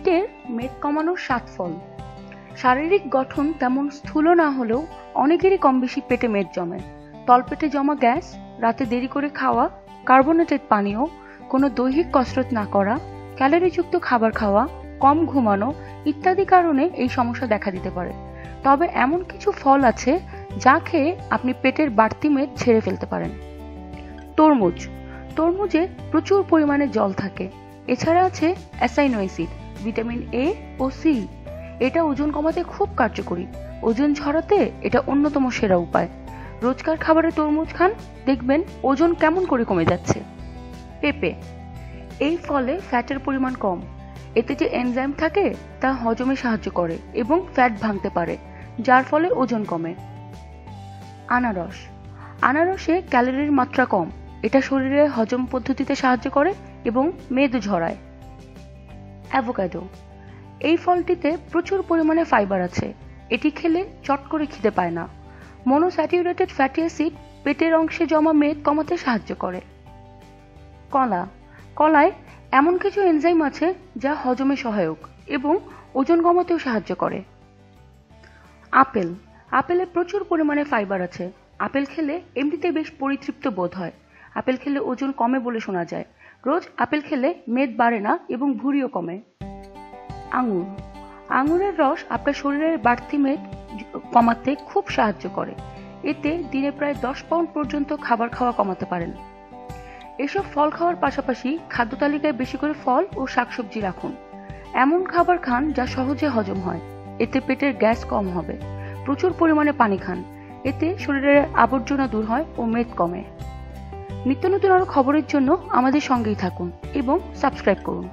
পেটের মেদ কমানোর 7 ফল। শারীরিক গঠন তেমন স্থূল না হলেও অনেকেরই কম বেশি পেটে মেদ জমে। তলপেটে জমা গ্যাস, রাতে দেরি করে খাওয়া, কার্বোনেটেড পানীয়, কোনো দৈহিক কসরত না করা, ক্যালোরিযুক্ত খাবার খাওয়া, কম ঘুমানো ইত্যাদি কারণে এই সমস্যা দেখা দিতে পারে। তবে এমন কিছু ফল আছে যা খেয়ে আপনি পেটের বাড়তি মেদ ঝেড়ে ফেলতে পারেন। তরমুজ। তরমুজে প্রচুর পরিমাণে জল থাকে। এছাড়া আছে অ্যাসাইনো অ্যাসিড, ভিটামিন এ ও সি। এটা ওজন কমাতে খুব কার্যকরী। ওজন ঝরাতে এটা অন্যতম সেরা উপায়। রোজকার খাবারে তরমুজ খান, দেখবেন ওজন কেমন করে কমে যাচ্ছে। পেঁপে। এই ফলে ফ্যাটের পরিমাণ কম। এতে যে এনজাইম থাকে তা হজমে সাহায্য করে এবং ফ্যাট ভাঙতে পারে, যার ফলে ওজন কমে। আনারস। আনারসে ক্যালোরির মাত্রা কম। এটা শরীরে হজম পদ্ধতিতে সাহায্য করে এবং মেদ ঝরায়। অ্যাভোকাডো। এই ফলটিতে প্রচুর পরিমাণে ফাইবার আছে। এটি খেলে চট করে খিদে পায় না। মনোস্যাচুরেটেড ফ্যাটি অ্যাসিড পেটের অংশে জমা মেদ কমাতে সাহায্য করে। কলা। কলায় এমন কিছু এনজাইম আছে যা হজমে সহায়ক এবং ওজন কমাতেও সাহায্য করে। আপেল। আপেলে প্রচুর পরিমাণে ফাইবার আছে। আপেল খেলে এমনিতে বেশ পরিতৃপ্ত বোধ হয়। আপেল খেলে ওজন কমে বলে শোনা যায়। রোজ আপেল খেলে মেদ বাড়ে না এবং ভুঁড়িও কমে। আঙুর। আঙুরের রস আপনার শরীরের বাড়তি মেদ কমাতে খুব সাহায্য করে। এতে দিনে প্রায় 10 পাউন্ড পর্যন্ত খাবার খাওয়া কমাতে পারেন। এসব ফল খাওয়ার পাশাপাশি খাদ্য তালিকায় বেশি করে ফল ও শাকসবজি রাখুন। এমন খাবার খান যা সহজে হজম হয়। এতে পেটের গ্যাস কম হবে। প্রচুর পরিমাণে পানি খান। এতে শরীরের আবর্জনা দূর হয় ও মেদ কমে। নিত্য নতুন আরো খবরের জন্য আমাদের সঙ্গেই থাকুন এবং সাবস্ক্রাইব করুন।